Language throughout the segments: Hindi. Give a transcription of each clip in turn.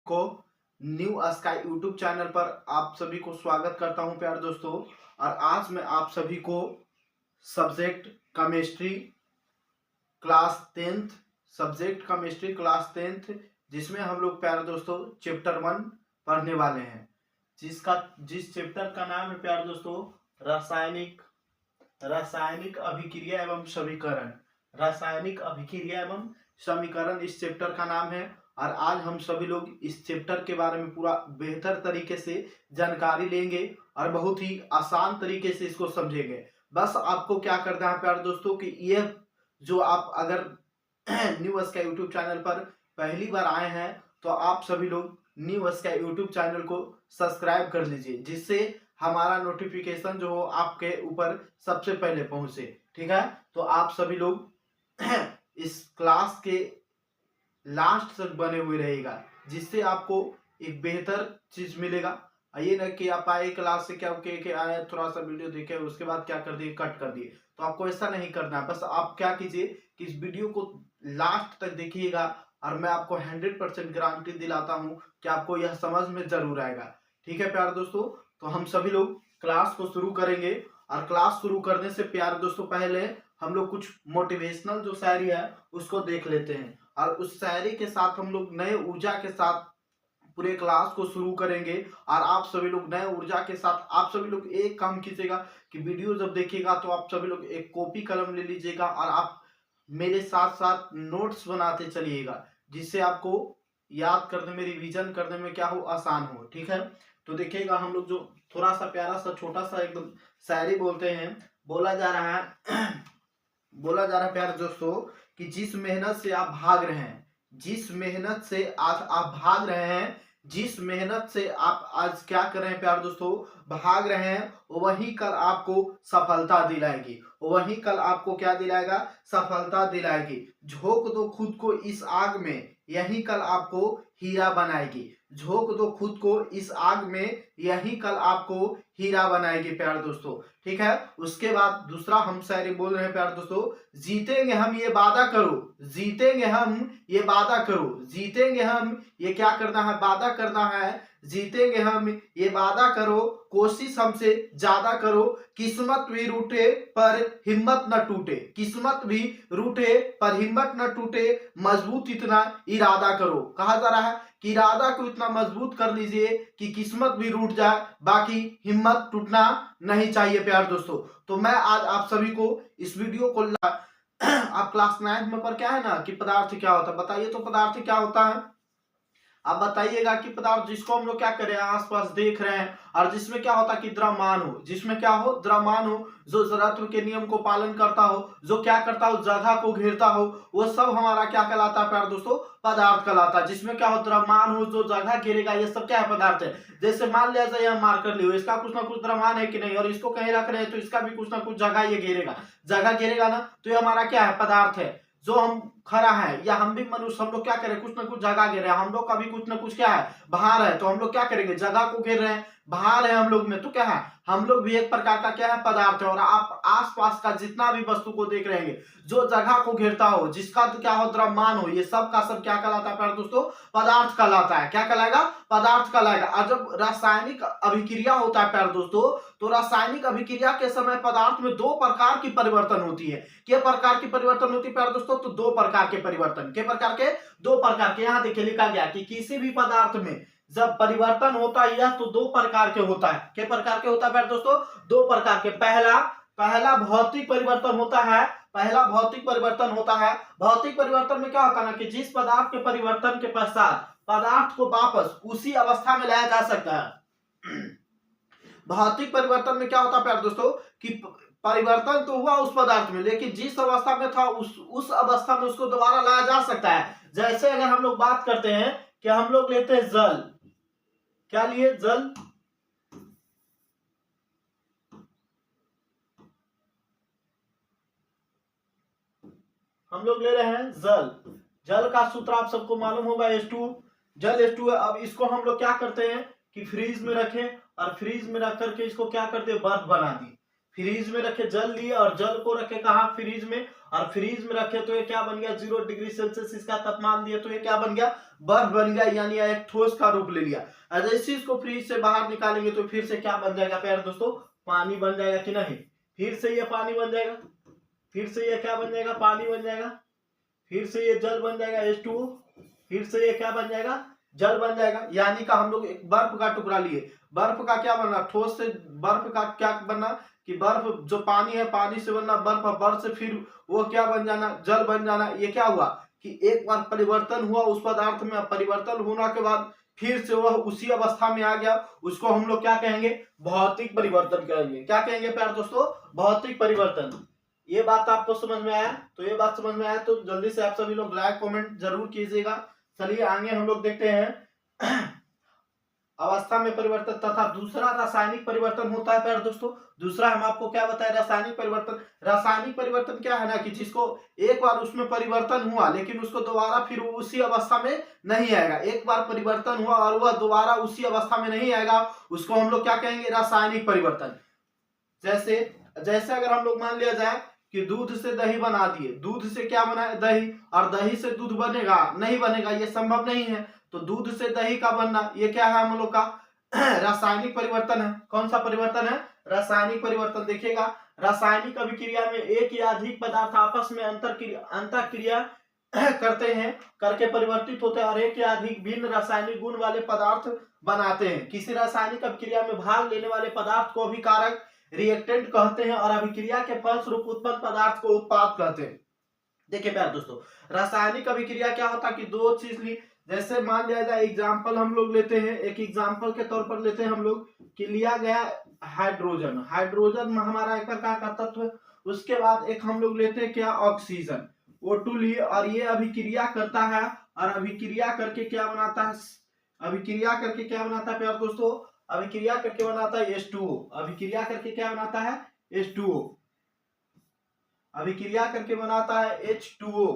को न्यू स्काई यूट्यूब चैनल पर आप सभी को स्वागत करता हूं प्यारे दोस्तों। और आज मैं आप सभी को सब्जेक्ट केमिस्ट्री क्लास 10th जिसमें हम लोग प्यारे दोस्तों चैप्टर 1 पढ़ने वाले हैं, जिस चैप्टर का नाम है प्यारे दोस्तों रासायनिक अभिक्रिया एवं समीकरण। रासायनिक अभिक्रिया एवं समीकरण इस चैप्टर का नाम है। और आज हम सभी लोग इस चैप्टर के बारे में पूरा बेहतर तरीके से जानकारी लेंगे और बहुत ही आसान तरीके से इसको समझेंगे। बस आपको क्या करना है प्यारे दोस्तों कि ये जो आप अगर न्यू स्काई यूट्यूब चैनल पर पहली बार आए हैं तो आप सभी लोग न्यू स्काई यूट्यूब चैनल को सब्सक्राइब कर लीजिए, जिससे हमारा नोटिफिकेशन जो हो आपके ऊपर सबसे पहले पहुंचे। ठीक है, तो आप सभी लोग इस क्लास के लास्ट तक बने हुए रहेगा, जिससे आपको एक बेहतर चीज मिलेगा। ये ना कि आप आए क्लास से क्या के आए थोड़ा सा वीडियो देखे उसके बाद क्या कर दिए कट कर दिए, तो आपको ऐसा नहीं करना। बस आप क्या कीजिए कि इस वीडियो को लास्ट तक देखिएगा और मैं आपको 100% गारंटी दिलाता हूं कि आपको यह समझ में जरूर आएगा। ठीक है प्यारे दोस्तों, तो हम सभी लोग क्लास को शुरू करेंगे। और क्लास शुरू करने से प्यारे दोस्तों पहले हम लोग कुछ मोटिवेशनल जो शायरी है उसको देख लेते हैं, और उस शायरी के साथ हम लोग नए ऊर्जा के साथ पूरे क्लास को शुरू करेंगे। और आप सभी लोग नए ऊर्जा के साथ आप सभी लोग एक काम कीजिएगा कि वीडियो जब देखिएगा तो आप सभी लोग एक कॉपी कलम ले लीजिएगा और आप मेरे साथ साथ नोट्स बनाते चलिएगा, जिससे आपको याद करने में रिवीजन करने में क्या हो आसान हो। ठीक है, तो देखिएगा हम लोग जो थोड़ा सा प्यारा सा छोटा सा एकदम शायरी बोलते हैं। बोला जा रहा है प्यारे दोस्तों कि जिस मेहनत से आप भाग रहे हैं, जिस मेहनत से आज आप भाग रहे हैं, जिस मेहनत से आप आज क्या कर रहे हैं प्यारे दोस्तों भाग रहे हैं, वही कल आपको सफलता दिलाएगी। वही कल आपको क्या दिलाएगा? सफलता दिलाएगी। झोंक दो खुद को इस आग में, यही कल आपको हीरा बनाएगी। झोंक दो खुद को इस आग में, यही कल आपको हीरा बनाएगी प्यारे दोस्तों। ठीक है, उसके बाद दूसरा हम शायरी बोल रहे हैं प्यारे दोस्तों, जीतेंगे हम ये वादा करो, जीतेंगे हम ये वादा करो, जीतेंगे हम ये क्या करना है? वादा करना है। जीतेंगे हम ये वादा करो, कोशिश हमसे ज्यादा करो, किस्मत भी रूठे पर हिम्मत न टूटे, किस्मत भी रूठे पर हिम्मत न टूटे, मजबूत इतना इरादा करो। कहा जा रहा है कि इरादा को इतना मजबूत कर लीजिए कि किस्मत भी रूठ जाए, बाकी हिम्मत टूटना नहीं चाहिए प्यार दोस्तों। तो मैं आज आप सभी को इस वीडियो को आप क्लास 9 में पर क्या है ना कि पदार्थ क्या होता है, बताइए तो पदार्थ क्या होता है? आप बताइएगा कि पदार्थ जिसको हम लोग क्या करें आसपास देख रहे हैं, और जिसमें क्या होता है कि द्रव्यमान हो, जिसमें क्या हो? द्रव्यमान हो, जो जड़त्व के नियम को पालन करता हो, जो क्या करता हो? जगह को घेरता हो, वो सब हमारा क्या कहलाता है प्यारे दोस्तों? पदार्थ कहलाता है। जिसमें क्या हो? द्रव्यमान हो, जो जगह घेरेगा, ये सब क्या है? पदार्थ है। जैसे मान लिया जाए हम मार्कर लिए, इसका कुछ ना कुछ द्रव्यमान है कि नहीं, और इसको कहीं रख रहे हैं तो इसका भी कुछ ना कुछ जगह ये घेरेगा, जगह घेरेगा ना, तो ये हमारा क्या है? पदार्थ है। जो हम खड़ा है या हम भी मनुष्य, हम लोग क्या करें? कुछ ना कुछ जगह घेर रहे हैं, हम लोग का भी कुछ ना कुछ क्या है? भार है। तो हम लोग क्या करेंगे? जगह को घेर रहे हैं, भार है हम लोग में, तो क्या है? हम लोग भी एक प्रकार का क्या है? पदार्थ है। और आप आसपास का जितना भी वस्तु को देख रहे हैं जो जगह को घेरता हो, जिसका तो क्या हो? द्रव्यमान हो, ये सब का सब क्या कहलाता है प्यारे दोस्तों? पदार्थ कहलाता है। क्या कहलाएगा? पदार्थ कहलाएगा। और जब रासायनिक अभिक्रिया होता है प्यारे दोस्तों, तो रासायनिक अभिक्रिया के समय पदार्थ में दो प्रकार की परिवर्तन होती है। क्या प्रकार की परिवर्तन होती है प्यारे दोस्तों? तो दो प्रकार के परिवर्तन। के प्रकार के? दो प्रकार के। यहां देखिए लिखा गया कि किसी भी पदार्थ में जब परिवर्तन होता है यह तो दो प्रकार के होता है। के प्रकार के होता है प्यारे दोस्तों? दो प्रकार के। पहला भौतिक परिवर्तन होता है। पहला भौतिक परिवर्तन होता है। भौतिक परिवर्तन में क्या होता है ना कि जिस पदार्थ के परिवर्तन के पश्चात पदार्थ को वापस उसी अवस्था में लाया जा सकता है। भौतिक परिवर्तन में क्या होता है प्यारे दोस्तों कि परिवर्तन तो हुआ उस पदार्थ में, लेकिन जिस अवस्था में था उस अवस्था में उसको दोबारा लाया जा सकता है। जैसे अगर हम लोग बात करते हैं कि हम लोग लेते हैं जल, क्या लिए? जल। हम लोग ले रहे हैं जल। जल का सूत्र आप सबको मालूम होगा H2। जल H2 है। अब इसको हम लोग क्या करते हैं कि फ्रीज में रखें, और फ्रीज में रख करके इसको क्या करते हैं? बर्फ बना दी। फ्रीज में रखे जल लिए और जल को रखे कहा फ्रीज में, और फ्रीज में रखे तो ये क्या बन गया 0 डिग्री सेल्सियस इसका तापमान दिया तो ये क्या बन गया बर्फ बन गया, यानी एक ठोस का रूप ले लिया। जैसे इसको फ्रीज से बाहर निकालेंगे तो फिर से क्या बन जाएगा प्यारे दोस्तों, पानी बन जाएगा कि नहीं, फिर से ये पानी बन जाएगा, फिर से ये क्या बन जाएगा पानी बन जाएगा, फिर से ये जल बन जाएगा H2O, फिर से ये क्या बन जाएगा जल बन जाएगा। यानी का हम लोग एक बर्फ का टुकड़ा लिए, बर्फ का क्या बनना ठोस से बर्फ का क्या बनना कि बर्फ जो पानी है पानी से बनना बर्फ, और बर्फ से फिर वो क्या बन जाना जल बन जाना। ये क्या हुआ कि एक बार परिवर्तन हुआ उस पदार्थ में, परिवर्तन होने के बाद फिर से वह उसी अवस्था में आ गया, उसको हम लोग क्या कहेंगे भौतिक परिवर्तन कहेंगे। क्या कहेंगे प्यारे दोस्तों भौतिक परिवर्तन। ये बात आपको समझ में आया, तो ये बात समझ में आया तो जल्दी से आप सभी लोग लाइक कमेंट जरूर कीजिएगा। चलिए आगे हम लोग देखते हैं अवस्था में परिवर्तन तथा दूसरा रासायनिक परिवर्तन होता है प्यारे दोस्तों। दूसरा हम आपको क्या बताए रासायनिक परिवर्तन। रासायनिक परिवर्तन क्या है ना कि जिसको एक बार उसमें परिवर्तन हुआ लेकिन उसको दोबारा फिर उसी अवस्था में नहीं आएगा, एक बार परिवर्तन हुआ और वह दोबारा उसी अवस्था में नहीं आएगा, उसको हम लोग क्या कहेंगे रासायनिक परिवर्तन। जैसे जैसे अगर हम लोग मान लिया जाए कि दूध से दही बना दिए, दूध से क्या बना दही, और दही से दूध बनेगा नहीं बनेगा ये संभव नहीं है, तो दूध से दही का बनना ये क्या है हम लोग का रासायनिक परिवर्तन है। कौन सा परिवर्तन है रासायनिक परिवर्तन। देखिएगा रासायनिक अभिक्रिया में एक या अधिक पदार्थ आपस में अंतर क्रिया करते हैं, करके परिवर्तित होते हैं और एक या अधिक भिन्न रासायनिक गुण वाले पदार्थ बनाते हैं। किसी रासायनिक अभिक्रिया में भाग लेने वाले पदार्थ को अभिकारक रिएक्टेंट कहते हैं और अभिक्रिया के फलस्वरूप उत्पन्न पदार्थ को उत्पाद कहते हैं। देखिए प्यारे दोस्तों रासायनिक अभिक्रिया क्या होता है कि दो चीज ली, जैसे मान लिया जाए एग्जाम्पल हम लोग लेते हैं, एक एग्जाम्पल के तौर पर लेते हैं हम लोग कि लिया गया हाइड्रोजन, हाइड्रोजन हमारा एक प्रकार का तत्व है। उसके बाद एक हम लोग लेते हैं क्या ऑक्सीजन, O2 लिए और ये अभिक्रिया करता है और अभिक्रिया करके क्या बनाता है, अभिक्रिया करके क्या बनाता है प्यारे दोस्तों, अभिक्रिया करके बनाता है H2O, अभिक्रिया करके क्या बनाता है H2O, अभिक्रिया करके बनाता है H2O,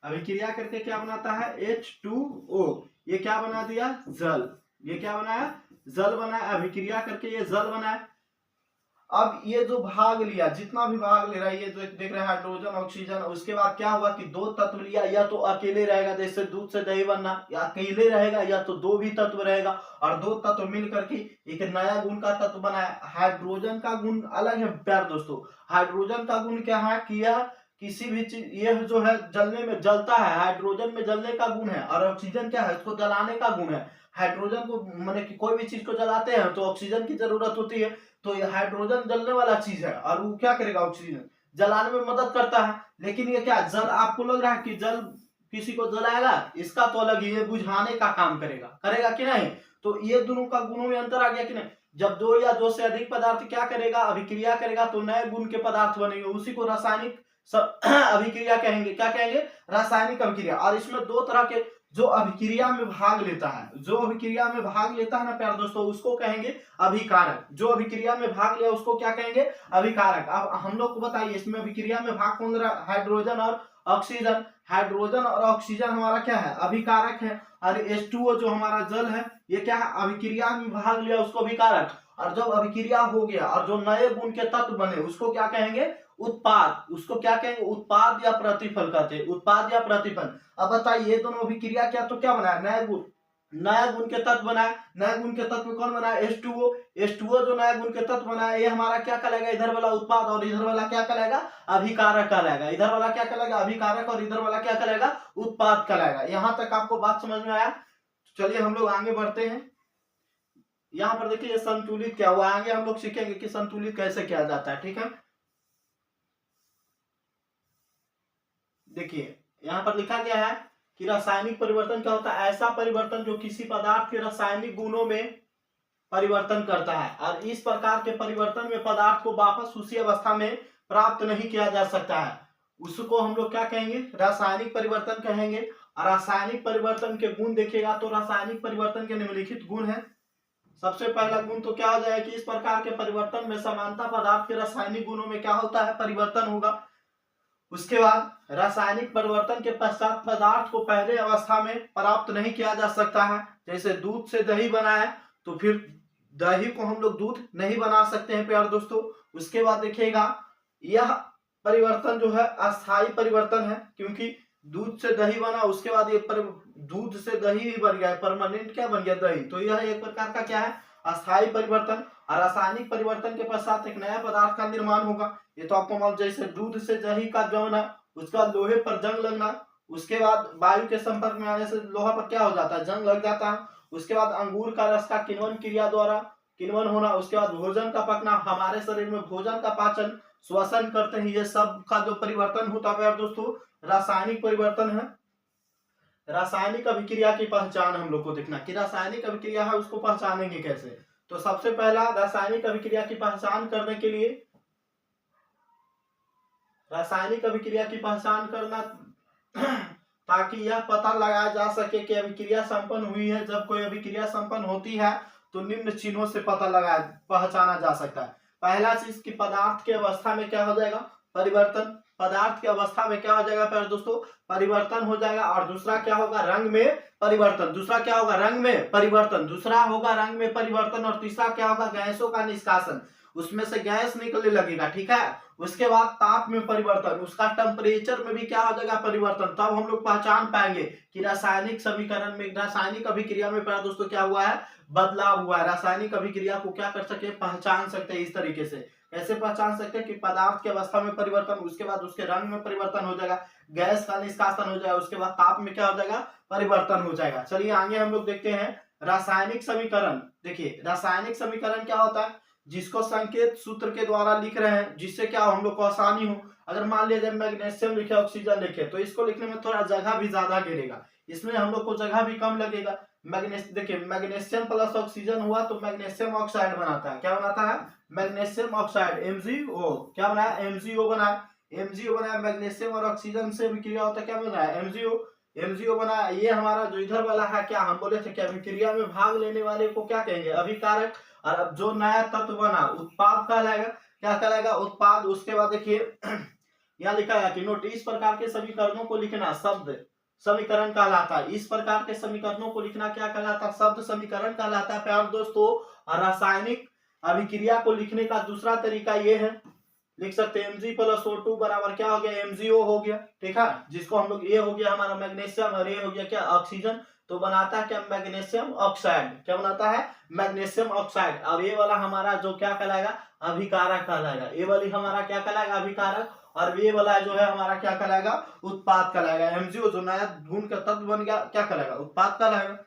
अभिक्रिया करके क्या बनाता है H2O। ये क्या बना दिया जल, ये क्या बनाया जल बनाया, अभिक्रिया करके ये जल बनाया। अब ये जो भाग लिया जितना भी भाग ले रहा है ये जो देख रहे हैं हाइड्रोजन ऑक्सीजन, उसके बाद क्या हुआ कि दो तत्व लिया, या तो अकेले रहेगा जैसे दूध से दही बनना, या अकेले रहेगा या तो दो भी तत्व रहेगा और दो तत्व मिल करके एक नया गुण का तत्व बनाया। हाइड्रोजन का गुण अलग है प्यार दोस्तों, हाइड्रोजन का गुण क्या है कि यह किसी भी चीज यह जो है जलने में जलता है, हाइड्रोजन में जलने का गुण है और ऑक्सीजन क्या है इसको जलाने का गुण है। हाइड्रोजन को माने कि कोई भी चीज को जलाते हैं तो ऑक्सीजन की जरूरत होती है, तो ये हाइड्रोजन जलने वाला चीज है और वो क्या करेगा ऑक्सीजन जलाने में मदद करता है। लेकिन ये क्या जल आपको लग रहा है कि जल किसी को जलाएगा, इसका तो अलग ही ये बुझाने का काम करेगा, करेगा कि नहीं। तो ये दोनों का गुणों में अंतर आ गया कि नहीं। जब दो या दो से अधिक पदार्थ क्या करेगा अभिक्रिया करेगा तो नए गुण के पदार्थ बनेंगे, उसी को रासायनिक अभिक्रिया कहेंगे। क्या कहेंगे रासायनिक अभिक्रिया। और इसमें दो तरह के जो अभिक्रिया में भाग लेता है, जो अभिक्रिया में भाग लेता है ना प्यारे दोस्तों उसको कहेंगे अभिकारक। जो अभिक्रिया में भाग लिया उसको क्या कहेंगे अभिकारक। अब हम लोग को बताइए इसमें अभिक्रिया में भाग कौन रहा हाइड्रोजन और ऑक्सीजन, हाइड्रोजन और ऑक्सीजन हमारा क्या है अभिकारक है, और H2O जो हमारा जल है ये क्या है अभिक्रिया में भाग लिया उसको अभिकारक। और जब अभिक्रिया हो गया और जो नए गुण के तत्व बने उसको क्या कहेंगे उत्पाद, उसको क्या कहेंगे उत्पाद या प्रतिफल कहते हैं, उत्पाद या प्रतिफल। अब बताइए ये दोनों अभिक्रिया क्या तो क्या बनाया नया गुण, नया गुण के तत्व बनाया। नया गुण के तत्व कौन बनाया H2O, H2O जो नया गुण के तत्व बनाया ये हमारा क्या कहलाएगा इधर वाला उत्पाद और इधर वाला क्या कहलाएगा अभिकारक कहलाएगा, इधर वाला क्या कहलाएगा अभिकारक और इधर वाला क्या कहलाएगा उत्पाद कहलाएगा। यहां तक आपको बात समझ में आया। चलिए हम लोग आगे बढ़ते हैं। यहाँ पर देखिए संतुलित क्या हुआ, आगे हम लोग सीखेंगे कि संतुलित कैसे किया जाता है। ठीक है देखिए यहाँ पर लिखा गया है कि रासायनिक परिवर्तन क्या होता है ऐसा परिवर्तन जो किसी पदार्थ के रासायनिक गुणों में परिवर्तन करता है और इस प्रकार के परिवर्तन में पदार्थ को वापस उसी अवस्था में प्राप्त नहीं किया जा सकता है, उसको हम लोग क्या कहेंगे रासायनिक परिवर्तन कहेंगे। और रासायनिक परिवर्तन के गुण देखिएगा तो रासायनिक परिवर्तन के निम्नलिखित गुण है। सबसे पहला गुण तो क्या हो जाए कि इस प्रकार के परिवर्तन में समानता पदार्थ के रासायनिक गुणों में क्या होता है परिवर्तन होगा। उसके बाद रासायनिक परिवर्तन के पश्चात पदार्थ को पहले अवस्था में प्राप्त नहीं किया जा सकता है। जैसे दूध से दही बना है तो फिर दही को हम लोग दूध नहीं बना सकते हैं प्यारे दोस्तों, उसके बाद देखिएगा यह परिवर्तन जो है अस्थायी परिवर्तन है, क्योंकि दूध से दही बना, उसके बाद ये दूध से दही भी बन गया, परमानेंट क्या बन गया, दही। तो यह एक प्रकार का क्या है, अस्थायी परिवर्तन। और रासायनिक परिवर्तन के पश्चात एक नया पदार्थ का निर्माण होगा। ये तो आपको मालूम, जैसे दूध से दही का जमना, उसके बाद लोहे पर जंग लगना, उसके बाद वायु के संपर्क में आने से लोहा पर क्या हो जाता है, जंग लग जाता है। उसके बाद अंगूर का रस का किण्वन क्रिया द्वारा किण्वन होना, उसके बाद भोजन का पकना, हमारे शरीर में भोजन का पाचन श्वसन करते हैं, ये सब का जो परिवर्तन होता है दोस्तों, रासायनिक परिवर्तन है। रासायनिक अभिक्रिया की पहचान हम लोग को देखना कि रासायनिक अभिक्रिया है उसको पहचानेंगे कैसे। तो सबसे पहला रासायनिक अभिक्रिया की पहचान करने के लिए, रासायनिक अभिक्रिया की पहचान करना ताकि यह पता लगाया जा सके कि अभिक्रिया संपन्न हुई है। जब कोई अभिक्रिया संपन्न होती है तो निम्न चिन्हों से पता लगाया पहचाना जा सकता है। पहला चीज कि पदार्थ की अवस्था में क्या हो जाएगा, परिवर्तन। पदार्थ की अवस्था में क्या हो जाएगा प्यारे दोस्तों, परिवर्तन हो जाएगा। और दूसरा क्या होगा, रंग में परिवर्तन। दूसरा क्या होगा, रंग में परिवर्तन। दूसरा होगा रंग में परिवर्तन। और तीसरा क्या होगा, गैसों का निष्कासन, उसमें से गैस निकलने लगेगा, ठीक है। उसके बाद ताप में परिवर्तन, उसका टेम्परेचर में भी क्या हो जाएगा, परिवर्तन। तब हम लोग पहचान पाएंगे कि रासायनिक समीकरण में, रासायनिक अभिक्रिया में प्यारे दोस्तों क्या हुआ है, बदलाव हुआ है। रासायनिक अभिक्रिया को क्या कर सके, पहचान सकते हैं इस तरीके से। कैसे पहचान सकते हैं कि पदार्थ की अवस्था में परिवर्तन, उसके बाद उसके रंग में परिवर्तन हो जाएगा, गैस का निष्कासन हो जाएगा, उसके बाद ताप में क्या हो जाएगा, परिवर्तन हो जाएगा। चलिए आगे हम लोग देखते हैं रासायनिक समीकरण। देखिए रासायनिक समीकरण क्या होता है, जिसको संकेत सूत्र के द्वारा लिख रहे हैं, जिससे क्या हम लोग को आसानी हो। अगर मान लीजिए मैग्नीशियम लिखे, ऑक्सीजन लिखे, तो इसको लिखने में थोड़ा जगह भी ज्यादा घेरेगा, इसमें हम लोग को जगह भी कम लगेगा। देखिए मैग्नीशियम प्लस ऑक्सीजन हुआ तो मैग्नीशियम ऑक्साइड बनाता है, क्या बनाता है, मैग्नीशियम ऑक्साइड, MgO। क्या बनाया, MgO बनाया। MgO बनाया, मैग्नीशियम और ऑक्सीजन से विक्रिया होता है, क्या बनाया, MgO बनाया। ये हमारा जो इधर वाला है, क्या हम बोले थे कि अभिक्रिया में भाग लेने वाले को क्या कहेंगे, अभिकारक। और अब जो नया तत्व बना, उत्पाद कहलाएगा। क्या कहलाएगा, उत्पाद। उसके बाद देखिए यहाँ लिखा है कि नोट, इस प्रकार के समीकरणों को लिखना शब्द समीकरण कहलाता है। इस प्रकार के समीकरणों को लिखना क्या कहलाता है, शब्द समीकरण कहलाता है प्यारे दोस्तों। और रासायनिक अभिक्रिया को लिखने का दूसरा तरीका ये है, लिख सकते हैं Mg+O2 बराबर क्या हो गया, MgO हो गया, ठीक है। जिसको हम लोग, ये हो गया हमारा मैग्नीशियम और ये हो गया क्या, ऑक्सीजन। तो बनाता है क्या, मैग्नीशियम ऑक्साइड। क्या बनाता है, मैग्नीशियम ऑक्साइड। और ये वाला हमारा जो क्या कहलाएगा, अभिकारक कहलाएगा। ये वाली हमारा क्या कहलाएगा, अभिकारक। और ये वाला जो है हमारा क्या कहलाएगा, उत्पाद कहलाएगा। MgO जो नया गुण का तत्व बन गया, क्या कहलाएगा, उत्पाद कहलाएगा।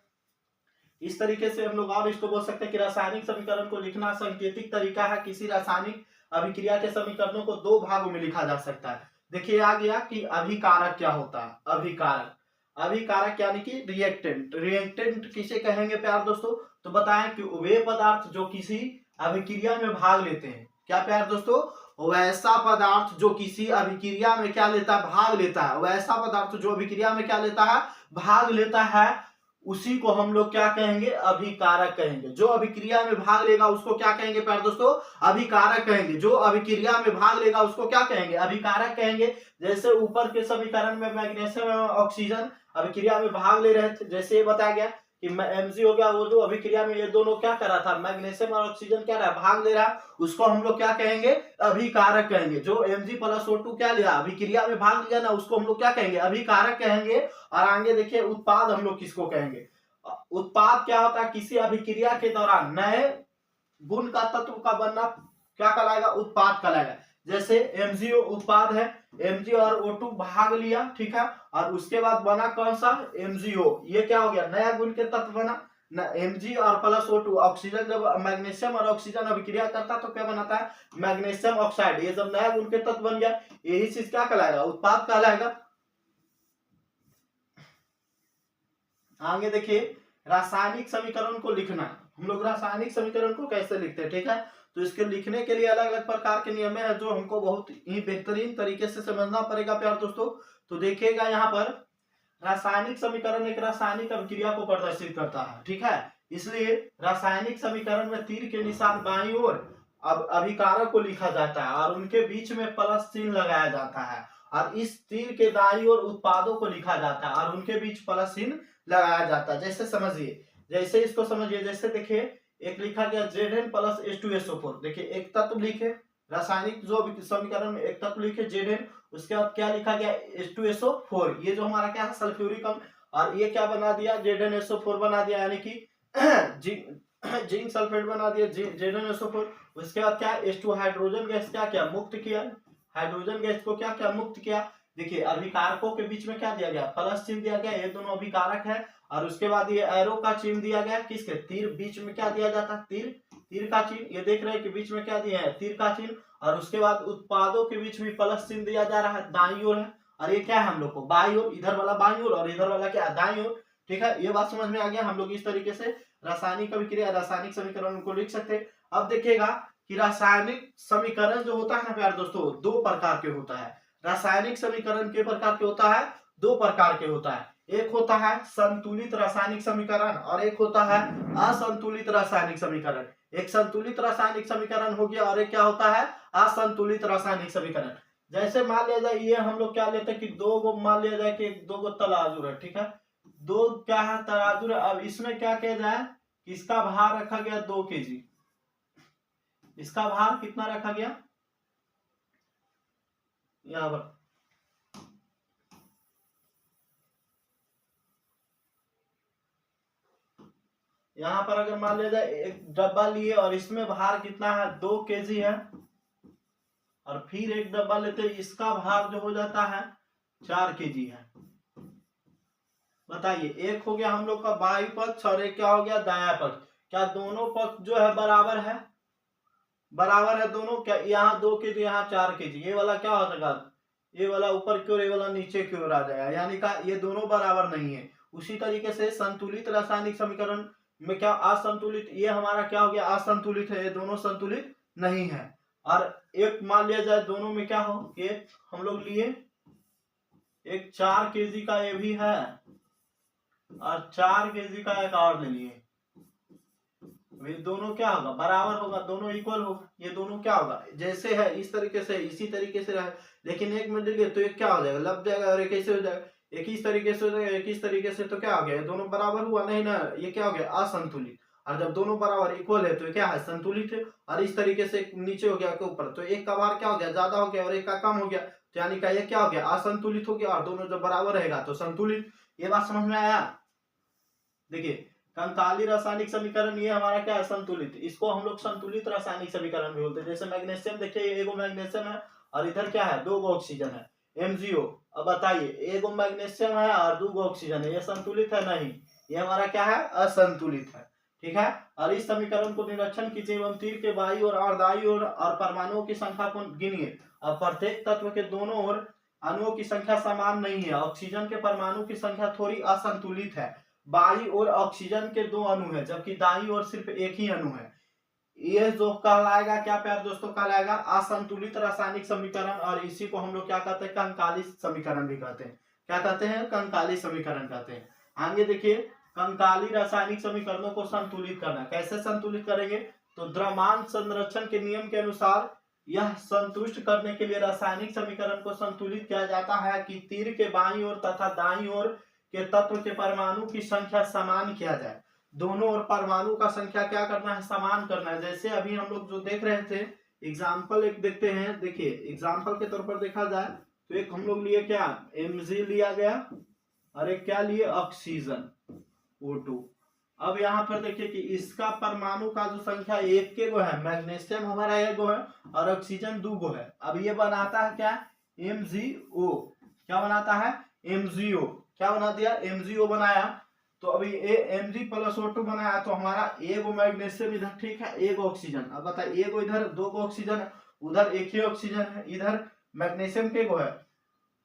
इस तरीके से हम लोग और इसको बोल सकते हैं कि रासायनिक समीकरण को लिखना सांकेतिक तरीका है। किसी रासायनिक अभिक्रिया के समीकरणों को दो भागों में लिखा जा सकता है। देखिए आ गया कि अभिकारक क्या होता है, अभिकारक। अभिकारक यानी कि रिएक्टेंट। रिएक्टेंट किसे कहेंगे प्यार दोस्तों, तो बताएं कि वे पदार्थ जो किसी अभिक्रिया में भाग लेते हैं, क्या प्यार दोस्तों, वैसा पदार्थ जो किसी अभिक्रिया में क्या लेता है, भाग लेता है। वैसा पदार्थ जो अभिक्रिया में क्या लेता है, भाग लेता है, उसी को हम लोग क्या कहेंगे, अभिकारक कहेंगे। जो अभिक्रिया में भाग लेगा उसको क्या कहेंगे प्यारे दोस्तों, अभिकारक कहेंगे। जो अभिक्रिया में भाग लेगा उसको क्या कहेंगे, अभिकारक कहेंगे। जैसे ऊपर के समीकरण में मैग्नीशियम एवं ऑक्सीजन अभिक्रिया में भाग ले रहे थे, जैसे ये बताया गया कि Mg हो गया, वो जो अभिक्रिया में ये दोनों क्या कर रहा था, मैग्नीशियम और ऑक्सीजन क्या रहा, भाग ले रहा, उसको हम लोग क्या कहेंगे, अभिकारक कहेंगे। जो Mg+O2 क्या लिया, अभिक्रिया में भाग लिया ना, उसको हम लोग क्या कहेंगे, अभिकारक कहेंगे। और आगे देखिए उत्पाद हम लोग किसको कहेंगे। उत्पाद क्या होता है, किसी अभिक्रिया के दौरान नए गुण का तत्व का बनना क्या कहलाएगा, उत्पाद कहलाएगा। जैसे MgO उत्पाद है, Mg और O2 भाग लिया, ठीक है, और उसके बाद बना कौन सा, MgO। ये क्या हो गया, नया गुण के तत्व बना। Mg और प्लस O2, ऑक्सीजन जब मैग्नीशियम और ऑक्सीजन अभिक्रिया करता तो क्या बनाता है, मैग्नीशियम ऑक्साइड। ये जब नया गुण के तत्व बन गया, यही चीज क्या कहलाएगा, उत्पाद कहलाएगा। आगे देखिए रासायनिक समीकरण को लिखना। हम लोग रासायनिक समीकरण को कैसे लिखते हैं, ठीक है। तो इसके लिखने के लिए अलग अलग प्रकार के नियम है जो हमको बहुत ही बेहतरीन तरीके से समझना पड़ेगा प्यार दोस्तों। तो देखिएगा यहाँ पर रासायनिक समीकरण एक रासायनिक अभिक्रिया को प्रदर्शित करता है, ठीक है। इसलिए रासायनिक समीकरण में तीर के निशान बाईं ओर अब अभिकारक को लिखा जाता है और उनके बीच में प्लस चिन्ह लगाया जाता है। और इस तीर के दाईं ओर उत्पादों को लिखा जाता है और उनके बीच प्लस चिन्ह लगाया जाता है। जैसे समझिए, जैसे इसको समझिए, जैसे देखिए एक लिखा गया Zn+H2SO4। देखिए एक तत्व लिखे, रासायनिक जो समीकरण में एक तत्व लिखे Zn, उसके बाद क्या लिखा गया H2SO4, ये जो हमारा क्या है सल्फ्यूरिक अम्ल, और ये क्या बना दिया ZnSO4 बना दिया, यानी कि जिंक सल्फेट बना दिया ZnSO4। उसके बाद क्या H2 हाइड्रोजन गैस क्या किया मुक्त किया, हाइड्रोजन गैस को क्या किया मुक्त किया। देखिए अभिकारकों के बीच में क्या दिया गया प्लस चिन्ह दिया गया, ये दोनों अभिकारक है। और उसके बाद ये एरो का चिन्ह दिया गया किसके तीर, बीच में क्या दिया जाता है तीर का चिन्ह, ये देख रहे हैं कि बीच में क्या दिया है तीर का चिन्ह। और उसके बाद उत्पादों के बीच में प्लस चिन्ह दिया जा रहा है दाईं ओर है, और ये क्या है हम लोग को बाईं ओर, इधर वाला बाईं ओर और इधर वाला क्या दाईं ओर। ठीक है, ये बात समझ में आ गया। हम लोग इस तरीके से रासायनिक अभिक्रिया रासायनिक समीकरण को लिख सकते हैं। अब देखिएगा कि रासायनिक समीकरण जो होता है ना प्यार दोस्तों, दो प्रकार के होता है। रासायनिक समीकरण के प्रकार के होता है, दो प्रकार के होता है। एक होता है संतुलित रासायनिक समीकरण और एक होता है असंतुलित रासायनिक समीकरण। एक संतुलित रासायनिक समीकरण हो गया और एक क्या होता है असंतुलित रासायनिक समीकरण। जैसे मान लिया जाए ये हम लोग क्या लेते हैं कि दो गो मान लिया जाए कि दो गो तराजू है, ठीक है, दो क्या है तराजू है। अब इसमें क्या किया जाए, इसका भार रखा गया 2 kg, इसका भार कितना रखा गया यहाँ पर, यहाँ पर अगर मान लिया जाए एक डब्बा लिए और इसमें भार कितना है 2 kg है, और फिर एक डब्बा लेते हैं इसका भार जो हो जाता है 4 kg है। बताइए एक हो गया हम लोग का बाई पक्ष और एक क्या हो गया दाया पक्ष, क्या दोनों पक्ष जो है बराबर है, बराबर है दोनों, क्या यहाँ 2 kg यहाँ 4 kg, ये वाला क्या हो जाएगा ये वाला ऊपर की ओर ये वाला नीचे की ओर आ जाएगा, यानी का ये दोनों बराबर नहीं है। उसी तरीके से संतुलित रासायनिक समीकरण में क्या असंतुलित, ये हमारा क्या हो गया असंतुलित है, ये दोनों संतुलित नहीं है। और एक मान लिया जाए दोनों में क्या हो, एक हम लोग लिए एक 4 kg का ये भी है और 4 kg का एक और ले लिए, ये दोनों क्या होगा बराबर होगा, दोनों इक्वल होगा, ये दोनों क्या होगा जैसे है इस तरीके से इसी तरीके से रहे। लेकिन एक में ले लिए तो एक क्या हो जाएगा लग जाएगा, और एक कैसे हो जाएगा एक इस तरीके से हो जाएगा एक इस तरीके से, तो क्या हो गया दोनों बराबर हुआ नहीं ना, ये क्या हो गया असंतुलित। और जब दोनों बराबर इक्वल है तो क्या है संतुलित है। और इस तरीके से नीचे हो गया के ऊपर, तो एक का भार क्या हो गया ज्यादा हो गया और एक का कम हो गया, तो यानी का ये क्या हो गया असंतुलित हो गया, और दोनों जब बराबर रहेगा तो संतुलित। ये बात समझ में आया। देखिए कंकाली रासायनिक समीकरण ये हमारा क्या है संतुलित, इसको हम लोग संतुलित रासायनिक समीकरण भी बोलते हैं। जैसे मैग्नीशियम देखिए एगो मैग्नीशियम है और इधर क्या है 2 गो ऑक्सीजन है MgO। अब बताइए एगो मैग्नीशियम है और 2 गो ऑक्सीजन है, ये संतुलित है नहीं, ये हमारा क्या है असंतुलित है। ठीक है, और इस समीकरण को निरीक्षण कीजिए एवं तीर के बाई और दाई ओर और परमाणुओं की संख्या को गिनिए। और प्रत्येक तत्व के दोनों ओर अणुओं की संख्या समान नहीं है, ऑक्सीजन के परमाणु की संख्या थोड़ी असंतुलित है, बाई ओर ऑक्सीजन के 2 अणु है जबकि दाई ओर सिर्फ एक ही अणु है। ये जो कहलाएगा क्या प्यार दोस्तों कहलाएगा असंतुलित रासायनिक समीकरण, और इसी को हम लोग क्या कहते हैं कंकाली समीकरण भी कहते हैं। क्या कहते हैं कंकाली समीकरण कहते हैं। आगे देखिए कंकाली रासायनिक समीकरणों को संतुलित करना, कैसे संतुलित करेंगे, तो द्रव्यमान संरक्षण के नियम के अनुसार यह संतुष्ट करने के लिए रासायनिक समीकरण को संतुलित किया जाता है कि तीर के बाईं ओर तथा दाईं ओर के तत्व के परमाणु की संख्या समान किया जाए। दोनों ओर परमाणु का संख्या क्या करना है समान करना है। जैसे अभी हम लोग जो देख रहे थे एग्जाम्पल एक देखते हैं, देखिए एग्जाम्पल के तौर पर देखा जाए तो एक हम लोग लिए क्या Mg लिया गया और एक क्या लिए ऑक्सीजन O2। अब यहाँ पर देखिए कि इसका परमाणु का जो संख्या एक के गो है, मैग्नीशियम हमारा एक गो है और ऑक्सीजन 2 गो है। अब ये बनाता है क्या MgO, क्या बनाता है MgO, क्या बना दिया MgO बनाया। तो अभी Mg+O2 बनाया तो हमारा एगो मैग्नीशियम इधर ठीक है एगो ऑक्सीजन। अब बताइए एगो इधर 2 गो ऑक्सीजन है, उधर एक ही ऑक्सीजन है, इधर मैग्नीशियम के गो है,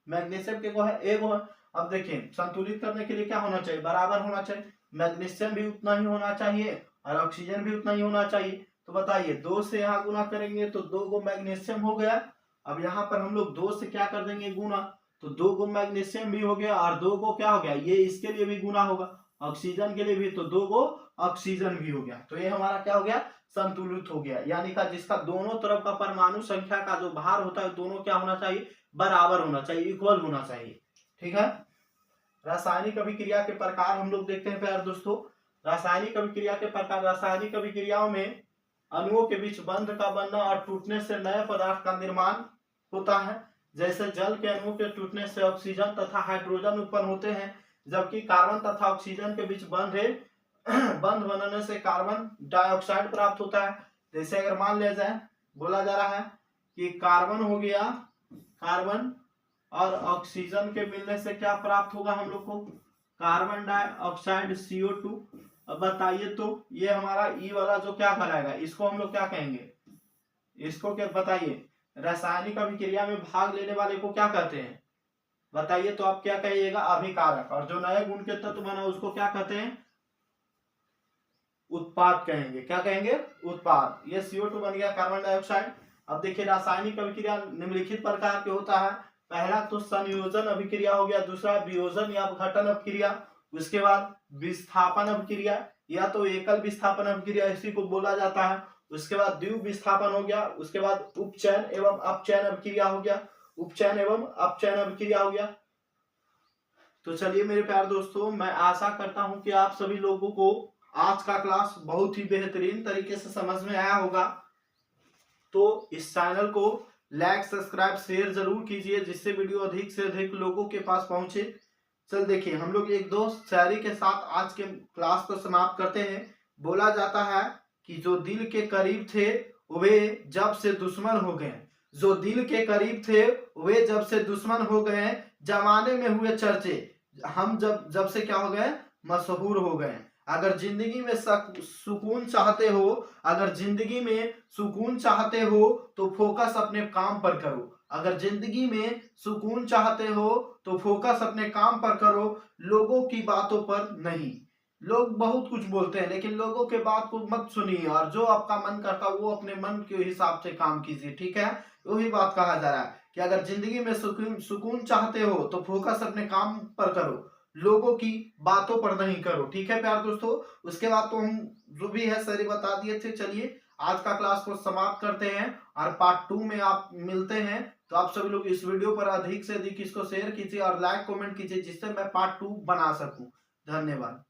मैग्नीशियम के गो है एगो है। अब देखिए संतुलित करने के लिए क्या होना चाहिए बराबर होना चाहिए, मैग्नीशियम भी उतना ही होना चाहिए और ऑक्सीजन भी उतना ही होना चाहिए। तो बताइए 2 से यहाँ गुना करेंगे तो 2 गो मैग्नीशियम हो गया। अब यहाँ पर हम लोग 2 से क्या कर देंगे गुना, तो 2 गो मैग्नीशियम भी हो गया और 2 गो क्या हो गया ये इसके लिए भी गुना होगा ऑक्सीजन के लिए भी, तो 2 गो ऑक्सीजन भी हो गया। तो ये हमारा क्या हो गया संतुलित हो गया, यानी का जिसका दोनों तरफ का परमाणु संख्या का जो भार होता है दोनों क्या होना चाहिए बराबर होना चाहिए, इक्वल होना चाहिए। ठीक है, रासायनिक अभिक्रिया के प्रकार हम लोग देखते हैं प्यारे दोस्तों। रासायनिक अभिक्रिया के प्रकार, रासायनिक अभिक्रियाओं में अणुओं के बीच बंध का बनना और टूटने से नए पदार्थ का निर्माण होता है। जैसे जल के अणुओं के टूटने से ऑक्सीजन तथा हाइड्रोजन उत्पन्न होते हैं, जबकि कार्बन तथा ऑक्सीजन के बीच बंध बनने से कार्बन डाइऑक्साइड प्राप्त होता है। जैसे अगर मान लिया जाए, बोला जा रहा है कि कार्बन हो गया, कार्बन और ऑक्सीजन के मिलने से क्या प्राप्त होगा हम लोग को, कार्बन डाइऑक्साइड CO2। अब बताइए तो ये हमारा ई वाला जो क्या कहलाएगा, इसको हम लोग क्या कहेंगे, इसको क्या बताइए, रासायनिक अभिक्रिया में भाग लेने वाले को क्या कहते हैं, बताइए तो आप क्या कहिएगा, अभिकारक। और जो नए गुण के तत्व बना उसको क्या कहते हैं, उत्पाद कहेंगे। क्या कहेंगे, उत्पाद। ये CO2 बन गया, कार्बन डाइऑक्साइड। अब देखिए रासायनिक अभिक्रिया निम्नलिखित प्रकार के होता है। पहला तो संयोजन अभिक्रिया हो गया, दूसरा वियोजन या अपघटन अभिक्रिया, उसके बाद विस्थापन अभिक्रिया या तो एकल विस्थापन अभिक्रिया इसी को बोला जाता है, उसके बाद द्वितीय विस्थापन हो गया, उसके बाद उपचयन एवं अपचयन अभिक्रिया हो गया, उपचयन एवं अपचयन अभिक्रिया हो गया। तो चलिए मेरे प्यारे दोस्तों, मैं आशा करता हूं कि आप सभी लोगों को आज का क्लास बहुत ही बेहतरीन तरीके से समझ में आया होगा। तो इस चैनल को लाइक, सब्सक्राइब, शेयर जरूर कीजिए, जिससे वीडियो अधिक से अधिक लोगों के पास पहुंचे। चल देखिए, हम लोग एक दो शायरी के साथ आज के क्लास को समाप्त करते हैं। बोला जाता है कि जो दिल के करीब थे वे जब से दुश्मन हो गए, जो दिल के करीब थे वे जब से दुश्मन हो गए, जमाने में हुए चर्चे, हम जब से क्या हो गए, मशहूर हो गए। अगर जिंदगी में सुकून चाहते हो, अगर जिंदगी में सुकून चाहते हो तो फोकस अपने काम पर करो। अगर जिंदगी में सुकून चाहते हो तो फोकस अपने काम पर करो, लोगों की बातों पर नहीं। लोग बहुत कुछ बोलते हैं, लेकिन लोगों के बात को मत सुनिए, और जो आपका मन करता है वो अपने मन के हिसाब से काम कीजिए। ठीक है, वही बात कहा जा रहा है कि अगर जिंदगी में सुकून चाहते हो तो फोकस अपने काम पर करो, लोगों की बातों पर नहीं करो। ठीक है प्यार दोस्तों, उसके बाद तो हम जो भी है सारी बता दिए थे। चलिए आज का क्लास को समाप्त करते हैं और पार्ट 2 में आप मिलते हैं। तो आप सभी लोग इस वीडियो पर अधिक से अधिक इसको शेयर कीजिए और लाइक कमेंट कीजिए, जिससे मैं पार्ट 2 बना सकूं। धन्यवाद।